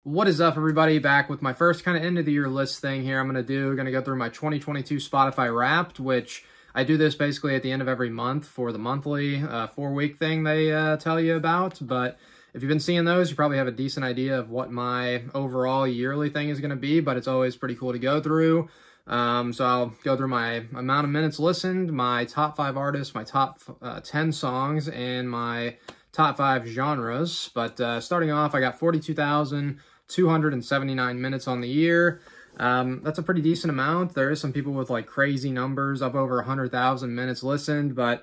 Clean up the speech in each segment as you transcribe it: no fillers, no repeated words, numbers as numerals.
What is up, everybody? Back with my first kind of end of the year list thing here. Going to go through my 2022 Spotify Wrapped, which I do this basically at the end of every month for the monthly 4-week thing they tell you about. But if you've been seeing those, you probably have a decent idea of what my overall yearly thing is going to be, but it's always pretty cool to go through. So I'll go through my amount of minutes listened, my top 5 artists, my top 10 songs, and my top 5 genres. But starting off, I got 42,279 minutes on the year. That's a pretty decent amount. There is some people with like crazy numbers, up over 100,000 minutes listened, but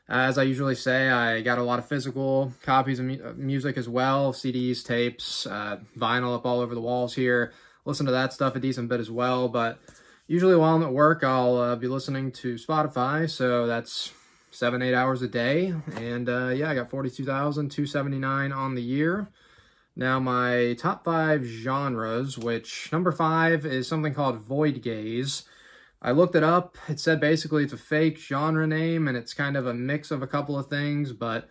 as I usually say, I got a lot of physical copies of music as well, CDs, tapes, vinyl up all over the walls here. Listen to that stuff a decent bit as well, but usually while I'm at work, I'll be listening to Spotify, so that's 7-8 hours a day, and yeah, I got 42,279 on the year. Now, my top 5 genres, which number 5 is something called Void Gaze. I looked it up. It said basically it's a fake genre name, and it's kind of a mix of a couple of things, but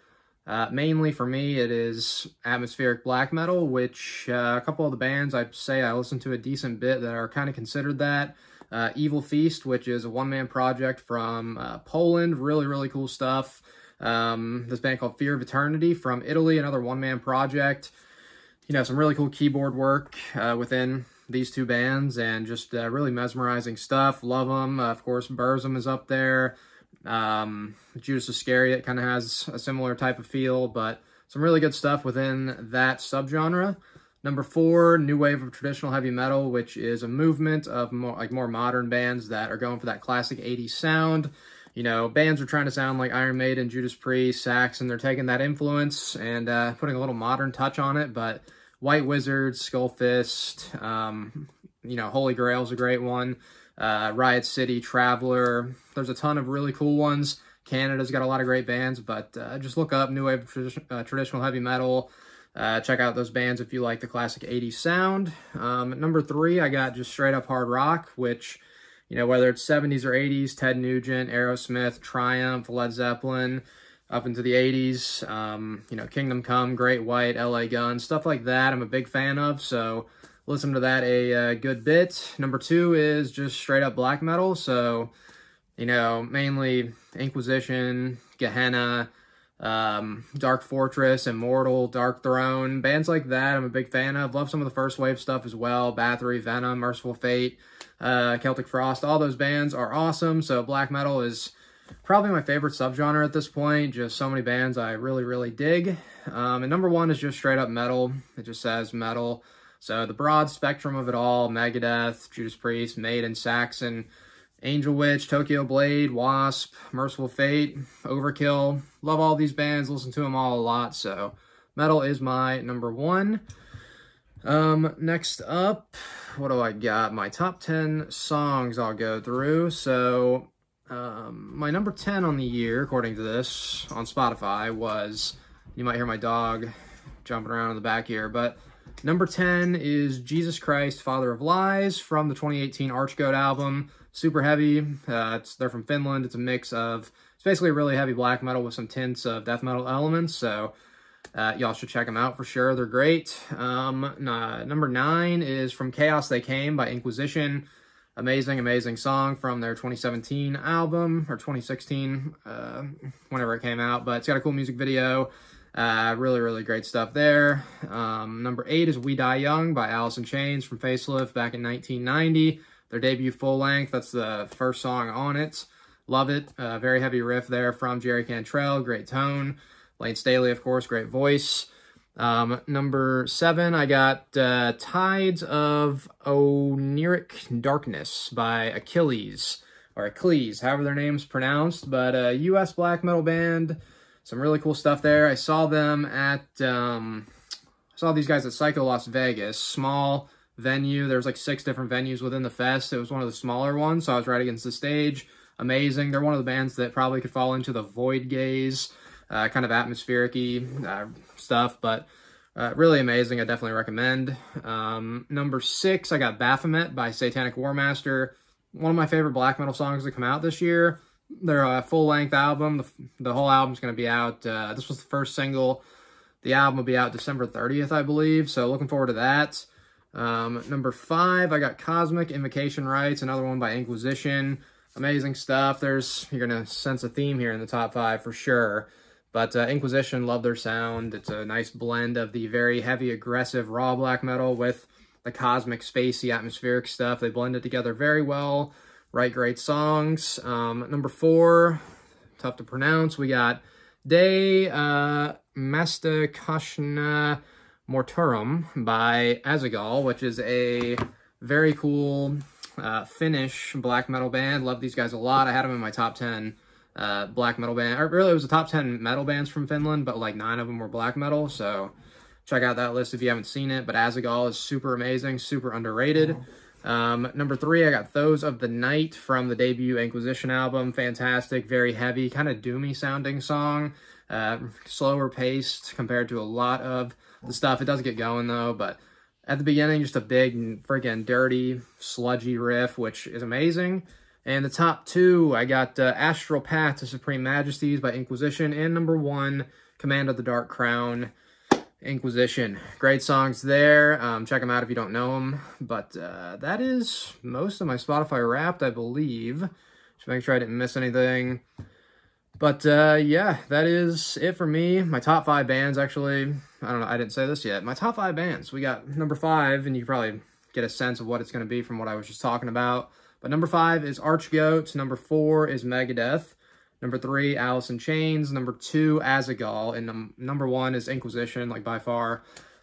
mainly for me, it is atmospheric black metal, which a couple of the bands I'd say I listen to a decent bit that are kind of considered that. Evil Feast, which is a one-man project from Poland. Really, really cool stuff. This band called Fear of Eternity from Italy, another one-man project. You know, some really cool keyboard work within these two bands, and just really mesmerizing stuff. Love them. Of course, Burzum is up there. Judas Iscariot kind of has a similar type of feel, but some really good stuff within that subgenre. Number 4, new wave of traditional heavy metal, which is a movement of more modern bands that are going for that classic 80s sound. You know, bands are trying to sound like Iron Maiden, Judas Priest, Saxon. They're taking that influence and putting a little modern touch on it, but White Wizard, Skullfist, you know, Holy Grail's a great one. Riot City, Traveler. There's a ton of really cool ones. Canada's got a lot of great bands, but just look up new wave of traditional heavy metal. Check out those bands if you like the classic 80s sound. Number 3, I got just straight up hard rock, which, you know, whether it's 70s or 80s, Ted Nugent, Aerosmith, Triumph, Led Zeppelin, up into the 80s, you know, Kingdom Come, Great White, LA Gun, stuff like that I'm a big fan of, so listen to that a good bit. Number 2 is just straight up black metal, so, you know, mainly Inquisition, Gehenna, Dark Fortress, Immortal, Dark Throne, bands like that I'm a big fan of. Love some of the first wave stuff as well. Bathory, Venom, Merciful Fate, Celtic Frost, all those bands are awesome. So black metal is probably my favorite subgenre at this point. Just so many bands I really, really dig. And number 1 is just straight up metal. It just says metal. So the broad spectrum of it all: Megadeth, Judas Priest, Maiden, Saxon, Angel Witch, Tokyo Blade, Wasp, Merciful Fate, Overkill. Love all these bands, listen to them all a lot, so metal is my number 1. Next up, what do I got? My top 10 songs I'll go through. So, my number 10 on the year, according to this, on Spotify was, you might hear my dog jumping around in the back here, but number 10 is Jesus Christ, Father of Lies from the 2018 Archgoat album. Super heavy. They're from Finland. It's a mix of, it's basically really heavy black metal with some tints of death metal elements, so y'all should check them out for sure. They're great. Number 9 is From Chaos They Came by Inquisition. Amazing, amazing song from their 2017 album, or 2016, whenever it came out, but it's got a cool music video. Really, really great stuff there. Number 8 is We Die Young by Alice in Chains from Facelift back in 1990. Their debut full-length, that's the first song on it. Love it. Very heavy riff there from Jerry Cantrell, great tone. Lane Staley, of course, great voice. Number 7, I got Tides of Oneiric Darkness by Achilles, or Achilles, however their name's pronounced, but a U.S. black metal band. Some really cool stuff there. I saw them at, I saw these guys at Psycho Las Vegas, small venue. There's like 6 different venues within the fest. It was one of the smaller ones, so I was right against the stage. Amazing. They're one of the bands that probably could fall into the Void Gaze, kind of atmospheric-y stuff, but really amazing. I definitely recommend. Number 6, I got Baphomet by Satanic Warmaster. One of my favorite black metal songs that come out this year. Their full-length album, the whole album's going to be out. This was the first single. The album will be out December 30th, I believe, so looking forward to that. Number 5, I got Cosmic Invocation Rites, another one by Inquisition. Amazing stuff. You're going to sense a theme here in the top 5 for sure. But Inquisition, love their sound. It's a nice blend of the very heavy, aggressive, raw black metal with the cosmic, spacey, atmospheric stuff. They blend it together very well. Write great songs. Number 4, tough to pronounce. We got De Mastakashna Morturum by Azagal, which is a very cool Finnish black metal band. Love these guys a lot. I had them in my top 10 black metal band. Or really, it was the top 10 metal bands from Finland, but like 9 of them were black metal. So check out that list if you haven't seen it. But Azagal is super amazing, super underrated. Number 3, I got Those of the Night from the debut Inquisition album. Fantastic, very heavy, kind of doomy sounding song. Slower paced compared to a lot of the stuff. It does get going though, but at the beginning, just a big freaking dirty, sludgy riff, which is amazing. And the top 2, I got Astral Path to Supreme Majesties by Inquisition, and number 1, Command of the Dark Crown, Inquisition. Great songs there. Check them out if you don't know them. But that is most of my Spotify Wrapped, I believe. Just make sure I didn't miss anything. But yeah, that is it for me. My top 5 bands, actually. I don't know, I didn't say this yet. My top 5 bands. We got number 5, and you can probably get a sense of what it's going to be from what I was just talking about. But number 5 is Archgoat. Number 4 is Megadeth. Number 3, Alice in Chains. Number 2, Azagal. And number 1 is Inquisition, like by far.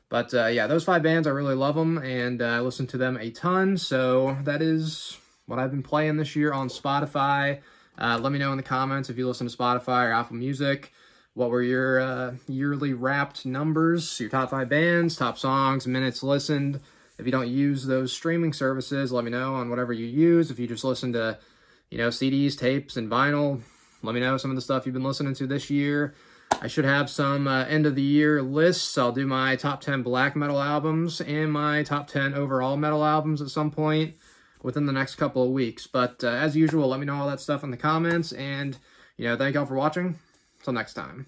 But yeah, those 5 bands, I really love them, and I listen to them a ton. So that is what I've been playing this year on Spotify. Let me know in the comments if you listen to Spotify or Apple Music. What were your yearly Wrapped numbers, your top 5 bands, top songs, minutes listened. If you don't use those streaming services, let me know on whatever you use. If you just listen to, you know, CDs, tapes, and vinyl, let me know some of the stuff you've been listening to this year. I should have some end-of-the-year lists. I'll do my top 10 black metal albums and my top 10 overall metal albums at some point within the next couple of weeks. But as usual, let me know all that stuff in the comments. And, you know, thank y'all for watching. Until next time.